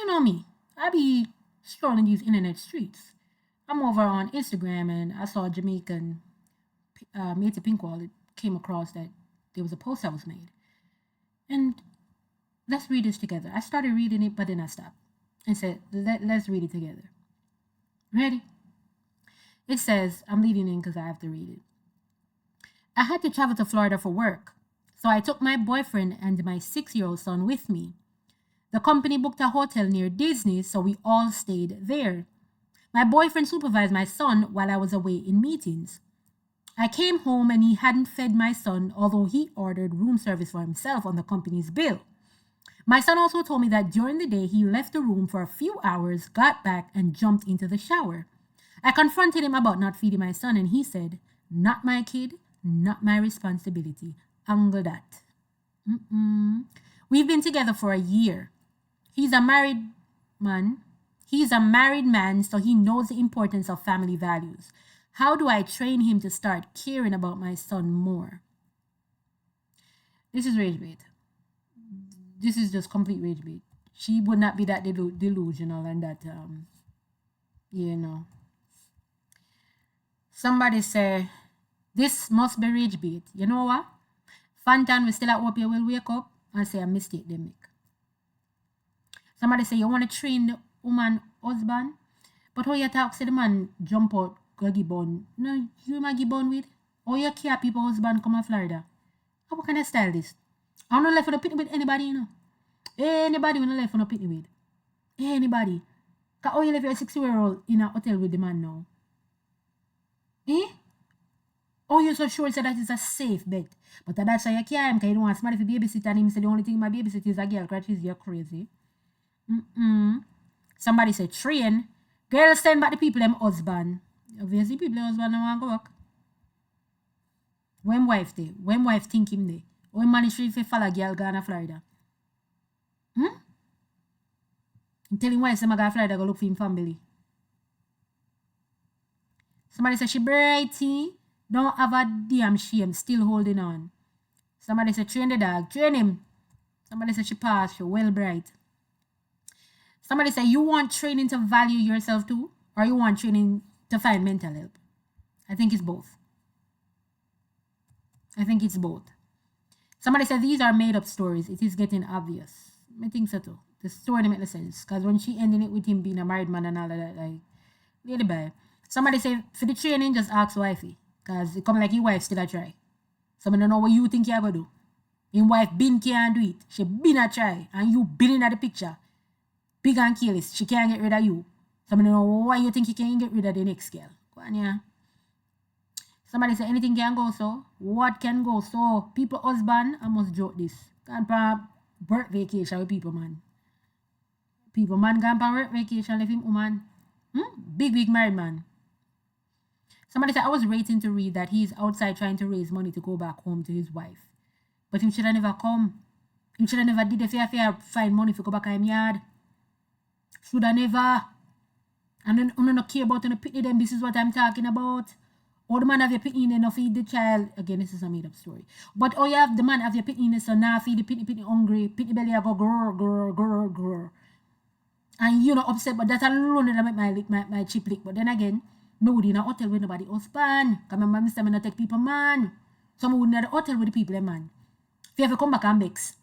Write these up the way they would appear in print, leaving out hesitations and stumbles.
you know me. I be strolling these internet streets. I'm over on Instagram and I saw Jamaican Matey Pinkwall. It came across that there was a post that was made. And let's read this together. I started reading it, but then I stopped and said, let's read it together. Ready? It says, I'm leading in because I have to read it. I had to travel to Florida for work, so I took my boyfriend and my 6-year-old son with me. The company booked a hotel near Disney, so we all stayed there. My boyfriend supervised my son while I was away in meetings. I came home and he hadn't fed my son, although he ordered room service for himself on the company's bill. My son also told me that during the day he left the room for a few hours, got back, and jumped into the shower. I confronted him about not feeding my son, and he said, "Not my kid, not my responsibility. Angle that." We've been together for a year. He's a married man, so he knows the importance of family values. How do I train him to start caring about my son more? This is rage bait. This is just complete rage bait. She would not be that delusional and that, Somebody say, this must be rage bait. You know what? Fantan, we still at hope you will wake up and say a mistake they make. Somebody say, you want to train the woman husband? But how you talk, say the man jump out, go give bone. No, you might give bone with. Or you care people husband come to Florida. How can I style this? I'm not left for the pitney with anybody, you know. Anybody when I left for the pitney with. Anybody. Because how you left your 6-year-old in a hotel with the man now? Oh, you're so sure that is a safe bet. But that's why you can't, because you don't want somebody to babysit and him say the only thing my babysit is a girl crutches. You're crazy. Somebody say train. Girls send back the people them husband. Obviously people them husband don't want to go work. When wife there? When wife think him there? When manage to follow girl gone to Florida? I'm telling wife say I go to Florida go look for him family. Somebody say she brighty. Don't have a damn shame. Still holding on. Somebody say train the dog. Train him. Somebody say she passed. She well bright. Somebody say you want training to value yourself too? Or you want training to find mental help? I think it's both. Somebody said these are made up stories. It is getting obvious. I think so too. The story make no sense. Because when she ending it with him being a married man and all of that, like, lady bye. Somebody say for the training, just ask wifey. Because it come like your wife still a try. So I don't know what you think you're going to do. Your wife been can't do it. She been a try. And you been in the picture. Big and careless. She can't get rid of you. So I don't know why you think you can get rid of the next girl. Go on, yeah. Somebody say anything can go so. What can go so? People husband, I must joke this. Gone for work vacation with people, man. People, man, gone for work vacation with him, woman. Big married man. Somebody said, I was waiting to read that he's outside trying to raise money to go back home to his wife. But him should have never come. Him should have never did if he find money to go back to him yard. Should have never. And then you don't care about the pity them. This is what I'm talking about. Or the man have your pity in enough feed the child. Again, this is a made up story. But oh, you have the man have your pity in so now feed the pity hungry. Pity belly go grrr. And you know upset, but that alone that make my chip lick. But then again, I would in a hotel with nobody husband. Because my mom said I not take people, man. So I would in a hotel with the people, man. If you ever come back and bex,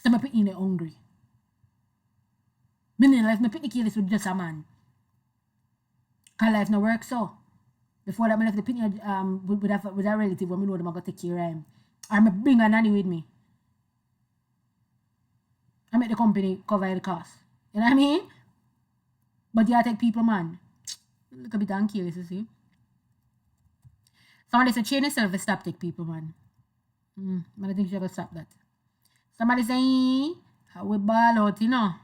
so my pity in hungry. Meaning life, my pity careless with just a man. Because life no work so. Before that, I left the pity with a relative when I know them I got to take care of him. Or I bring a nanny with me. I make the company cover the cost. You know what I mean? But you take people, man. Look a bit uncurious, you see. Somebody said, train yourself to stop take people, man. I think you have to stop that. Somebody say, we ball out, you know.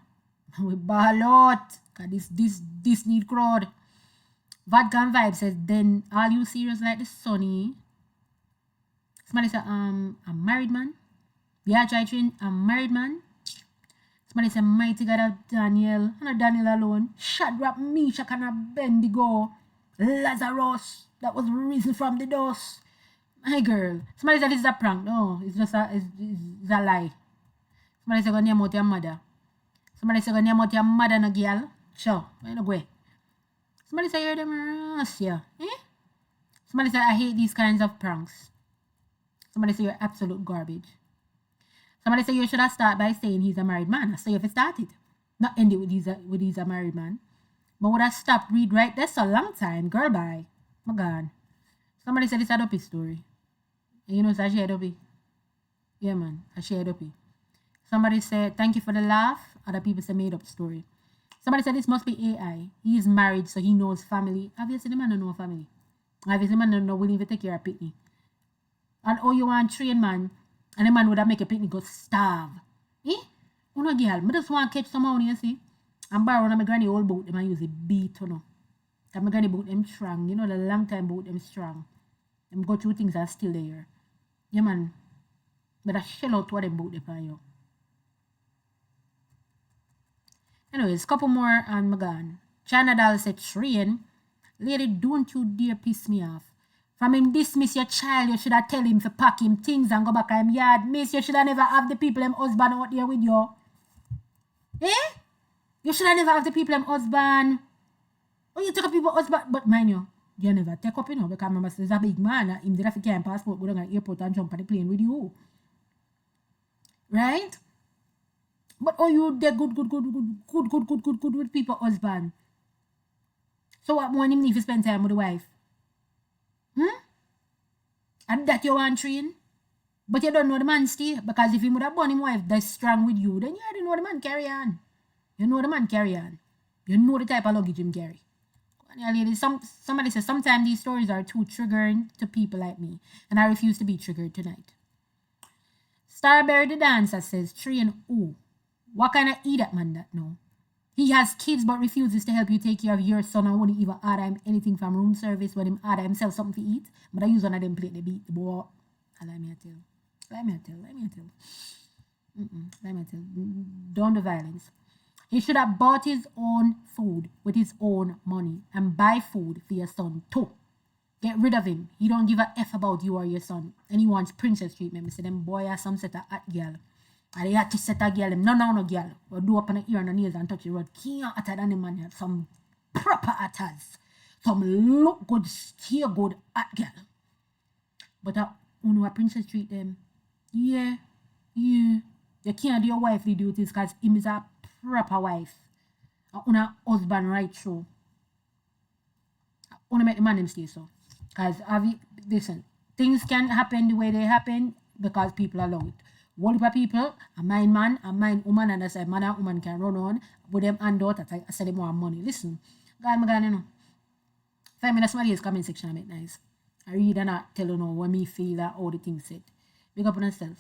We ball out. Because this need crowd. Vodka Vibe says, then are you serious like the Sonny? Somebody said, I'm married man. Yeah, try train, I'm married man. Somebody said, mighty God of Daniel. And not Daniel alone. Shadrach, Meshach, and Abednego. Lazarus, that was risen from the dust. My girl. Somebody said, this is a prank. No, it's just a lie. Somebody said, go name out your mother. Somebody say, name out your mother and a girl. Sure, why not go? Somebody say, you're them rust, yeah. Eh? Somebody say, I hate these kinds of pranks. Somebody say, you're absolute garbage. Somebody say, you should have started by saying he's a married man. So if it started, not end it with he's a married man. But would I stop read right? That's a long time. Girl, bye. My God. Somebody said it's a dopey story. And you know, it's a share dopey. Yeah, man. A share dopey. Somebody said, thank you for the laugh. Other people say made up story. Somebody said this must be AI. He is married, so he knows family. Obviously, the man don't know family. Obviously, the man don't know willing to take care of Pitney. And oh, you want train man, and the man would have make a Pitney go starve. Eh? Oh no, girl. I just want to catch some money, you see. And borrow my granny old boat, them and use a beat, you know. And my granny boat them strong. You know, the long time boat them strong. Them go through things are still there. Yeah, man. But I shell out what them boat upon you. Anyways, couple more and my gone. China Doll said, train. Lady, don't you dare piss me off. From him dismiss your child, you should have tell him to pack him things and go back to him yard. Miss, you should have never have the people him husband out there with you. Eh? You should have never have the people him husband. Oh, you take up people husband, but mind you never take up, you know, because remember, there's a big man, him did have to carry a passport, go down to the airport and jump on the plane with you. Right? But oh, you they're good with people husband. So what more him need to spend time with the wife? And that you want train? But you don't know the man stay. Because if he would have born him wife that's strong with you, then you already know the man carry on. You know the man carry on. You know the type of luggage him carry. Somebody says sometimes these stories are too triggering to people like me. And I refuse to be triggered tonight. Starberry the dancer says, train who? What kind of idiot man that no? He has kids but refuses to help you take care of your son and won't even order him anything from room service when him order himself something to eat. But I use one of them plate the beat the boy. Let me tell. Don't do violence. He should have bought his own food with his own money and buy food for your son too. Get rid of him. He don't give a F about you or your son. And he wants princess treatment. I say them boy are some set of hot girl. And they had to set a girl. No girl. Or do up on the ear and the nails and touch the road. King hotter than the man have some proper hotters. Some look good, stay good hot girl. But when a princess treat them, yeah. You can't do your wifely duties because him is a proper wife. And a husband right through. I make the man them stay so. Because listen, things can happen the way they happen because people allow it. One heap of people, a mind man, a mind woman, and I say man and woman can run on with them and daughter. I say them more money. Listen, God, you know. 5 minutes, somebody is comment section, I make nice. I read and I tell you know when me feel that all the things said. Big up on yourself.